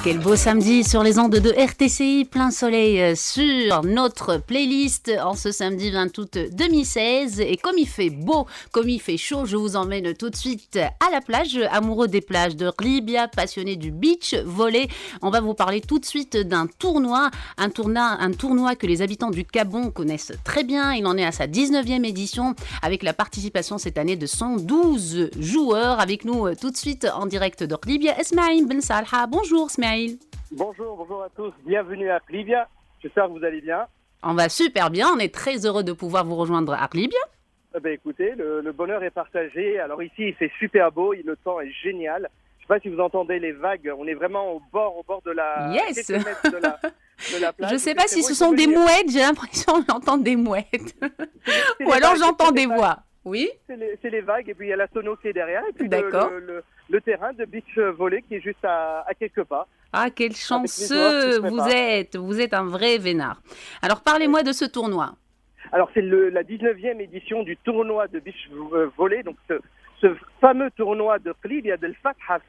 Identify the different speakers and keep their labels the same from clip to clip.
Speaker 1: Quel beau samedi sur les ondes de RTCI, plein soleil sur notre playlist en ce samedi 20 août 2016. Et comme il fait beau, comme il fait chaud, je vous emmène tout de suite à la plage. Amoureux des plages de Libya, passionné du beach volley, on va vous parler tout de suite d'un tournoi, un tournoi que les habitants du Gabon connaissent très bien. Il en est à sa 19e édition avec la participation cette année de 112 joueurs. Avec nous tout de suite en direct de Libya, Ismaïl Ben Salha. Bonjour Ismaïl.
Speaker 2: Bonjour à tous, bienvenue à Libya, j'espère que vous allez bien.
Speaker 1: On va super bien, on est très heureux de pouvoir vous rejoindre à Libya.
Speaker 2: Écoutez, le bonheur est partagé, alors ici il fait super beau, le temps est génial. Je ne sais pas si vous entendez les vagues, on est vraiment au bord de la,
Speaker 1: yes.
Speaker 2: de la plage.
Speaker 1: Je ne sais pas si ce sont des mouettes, j'ai l'impression d'entendre des mouettes. Ou alors j'entends des voix. Oui.
Speaker 2: C'est les vagues et puis il y a la sono qui est derrière et puis le terrain de beach volley qui est juste à quelques pas.
Speaker 1: Ah, quel chanceux vous êtes un vrai vénard. Alors parlez-moi de ce tournoi.
Speaker 2: Alors c'est la 19e édition du tournoi de beach volley, donc ce fameux tournoi de Libya, de Fatha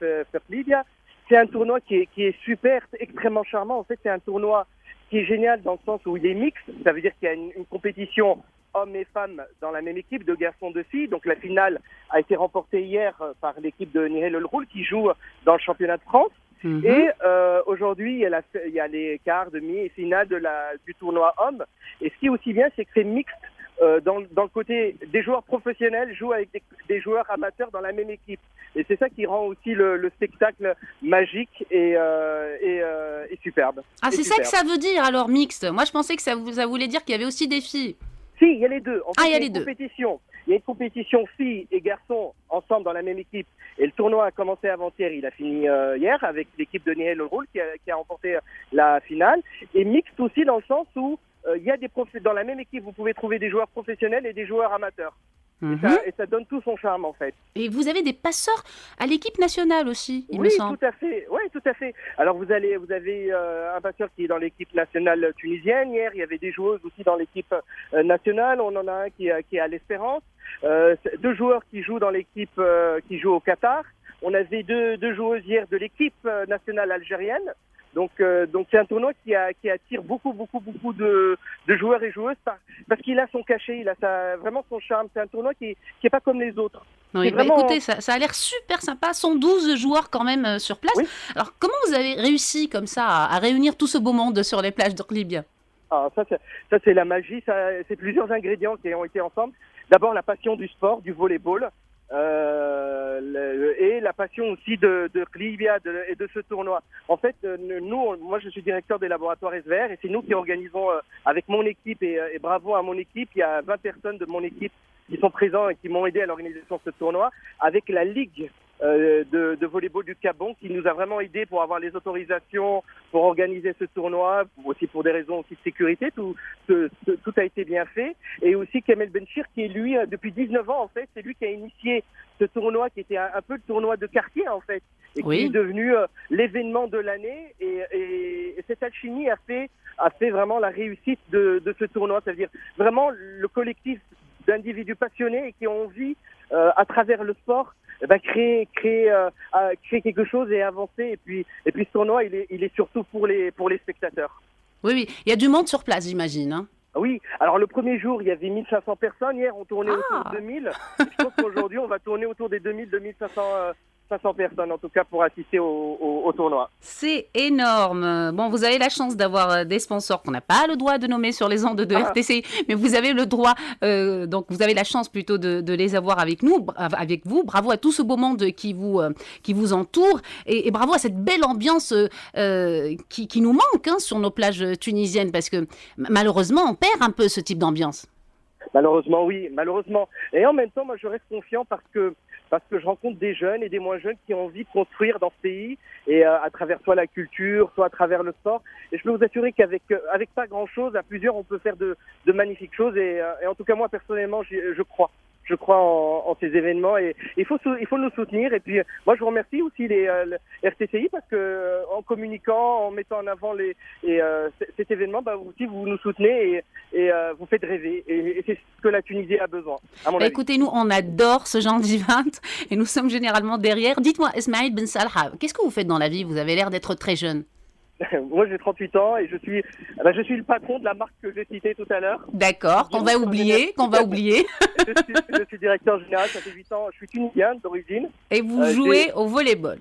Speaker 2: Libya. C'est un tournoi qui est super, extrêmement charmant. En fait, c'est un tournoi qui est génial dans le sens où il est mixte, ça veut dire qu'il y a une compétition hommes et femmes dans la même équipe, de garçons, de filles. Donc la finale a été remportée hier par l'équipe de Nihel El Roul qui joue dans le championnat de France. Mm-hmm. Et aujourd'hui, il y a les quarts, demi et finale du tournoi hommes. Et ce qui est aussi bien, c'est que c'est mixte dans le côté des joueurs professionnels jouent avec des joueurs amateurs dans la même équipe. Et c'est ça qui rend aussi le spectacle magique et superbe.
Speaker 1: Ah, c'est ça que ça veut dire alors mixte. Moi, je pensais que ça voulait dire qu'il y avait aussi des filles.
Speaker 2: Si, il y a les deux. En fait,
Speaker 1: il y a les deux.
Speaker 2: Il y a une compétition filles et garçons ensemble dans la même équipe. Et le tournoi a commencé avant-hier. Il a fini hier avec l'équipe de Nihel El Roul qui a remporté la finale. Et mixte aussi dans le sens où il y a dans la même équipe, vous pouvez trouver des joueurs professionnels et des joueurs amateurs. Mm-hmm. Et ça donne tout son charme en fait.
Speaker 1: Et vous avez des passeurs à l'équipe nationale aussi, il me semble.
Speaker 2: Oui, tout à fait. Alors vous avez un passeur qui est dans l'équipe nationale tunisienne. Hier, il y avait des joueuses aussi dans l'équipe nationale. On en a un qui est à l'Espérance. 2 joueurs qui jouent dans l'équipe qui joue au Qatar. On avait deux joueuses hier de l'équipe nationale algérienne. Donc c'est un tournoi qui attire beaucoup de joueurs et joueuses parce qu'il a son cachet, il a vraiment son charme. C'est un tournoi qui est pas comme les autres.
Speaker 1: Oui, vraiment... écoutez, ça a l'air super sympa. 112 joueurs quand même sur place. Oui. Alors comment vous avez réussi comme ça à réunir tout ce beau monde sur les plages de Libya?
Speaker 2: Ah, ça c'est la magie. C'est plusieurs ingrédients qui ont été ensemble. D'abord la passion du sport, du volleyball. Et la passion aussi de Libya et de ce tournoi. En fait, moi je suis directeur des laboratoires SVR et c'est nous qui organisons avec mon équipe et bravo à mon équipe, il y a 20 personnes de mon équipe qui sont présents et qui m'ont aidé à l'organisation de ce tournoi avec la Ligue de volleyball du Gabon qui nous a vraiment aidé pour avoir les autorisations pour organiser ce tournoi, aussi pour des raisons aussi de sécurité, tout a été bien fait. Et aussi Kamel Benchir qui est lui, depuis 19 ans en fait, c'est lui qui a initié ce tournoi qui était un peu le tournoi de quartier en fait, et qui est devenu l'événement de l'année et cette alchimie a fait vraiment la réussite de ce tournoi, c'est-à-dire vraiment le collectif d'individus passionnés et qui ont envie à travers le sport créer quelque chose et avancer et puis ce tournoi il est surtout pour les spectateurs.
Speaker 1: Oui, il y a du monde sur place, j'imagine. Hein.
Speaker 2: Oui, alors le premier jour, il y avait 1500 personnes. Hier, on tournait autour de 2000. Je pense qu'aujourd'hui, on va tourner autour des 2500 personnes, en tout cas, pour assister au tournoi.
Speaker 1: C'est énorme. Bon, vous avez la chance d'avoir des sponsors qu'on n'a pas le droit de nommer sur les ondes de RTCI, mais vous avez le droit, donc vous avez la chance plutôt de les avoir avec vous. Bravo à tout ce beau monde qui vous entoure et bravo à cette belle ambiance qui nous manque sur nos plages tunisiennes parce que malheureusement, on perd un peu ce type d'ambiance.
Speaker 2: Malheureusement, oui, malheureusement. Et en même temps, moi, je reste confiant parce que je rencontre des jeunes et des moins jeunes qui ont envie de construire dans ce pays et à travers soit la culture, soit à travers le sport. Et je peux vous assurer qu'avec pas grand-chose, à plusieurs, on peut faire de magnifiques choses. Et en tout cas, moi, personnellement, je crois. je crois en ces événements et il faut nous soutenir. Et puis moi je vous remercie aussi les RTCI parce que en communiquant, en mettant en avant cet événement, bah, aussi vous nous soutenez et vous faites rêver. Et c'est ce que la Tunisie a besoin, à mon avis.
Speaker 1: Écoutez, nous on adore ce genre d'event et nous sommes généralement derrière. Dites-moi, Esmaïl Ben Salha, qu'est-ce que vous faites dans la vie? Vous avez l'air d'être très jeune.
Speaker 2: Moi, j'ai 38 ans et je suis le patron de la marque que j'ai citée tout à l'heure.
Speaker 1: D'accord, qu'on va oublier.
Speaker 2: Je suis directeur général, ça fait 8 ans. Je suis tunisien d'origine.
Speaker 1: Et vous jouez au volleyball?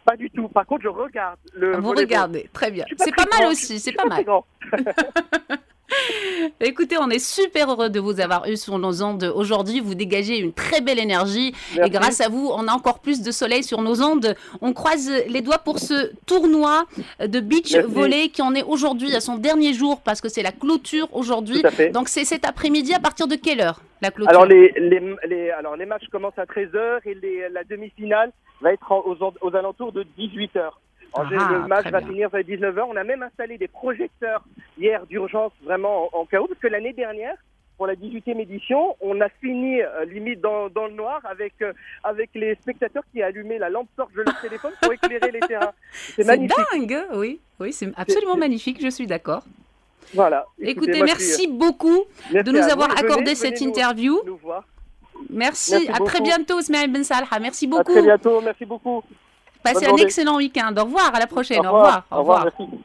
Speaker 2: Pas du tout. Par contre, je regarde le volleyball.
Speaker 1: Vous regardez, très bien. C'est pas mal aussi, c'est pas mal. Écoutez, on est super heureux de vous avoir eu sur nos ondes aujourd'hui. Vous dégagez une très belle énergie. Merci. Et grâce à vous, on a encore plus de soleil sur nos ondes. On croise les doigts pour ce tournoi de beach volley qui en est aujourd'hui à son dernier jour parce que c'est la clôture aujourd'hui. Donc c'est cet après-midi à partir de quelle heure la clôture?
Speaker 2: Alors les matchs commencent à 13h et la demi-finale va être aux alentours de 18h. Le match va finir vers 19h. On a même installé des projecteurs hier d'urgence vraiment en cas où, parce que l'année dernière, pour la 18e édition, on a fini limite dans le noir avec les spectateurs qui allumaient la lampe torche de leur téléphone pour éclairer les terrains.
Speaker 1: C'est magnifique. Dingue, oui, c'est absolument magnifique, je suis d'accord.
Speaker 2: Voilà.
Speaker 1: Écoutez, merci beaucoup de nous avoir accordé cette interview.
Speaker 2: Nous voir.
Speaker 1: Merci à très bientôt, Esmaïl Ben Salha. Merci beaucoup.
Speaker 2: À très bientôt, merci beaucoup.
Speaker 1: Passez un excellent week-end. Au revoir, à la prochaine. Au revoir.
Speaker 2: Au revoir. Merci.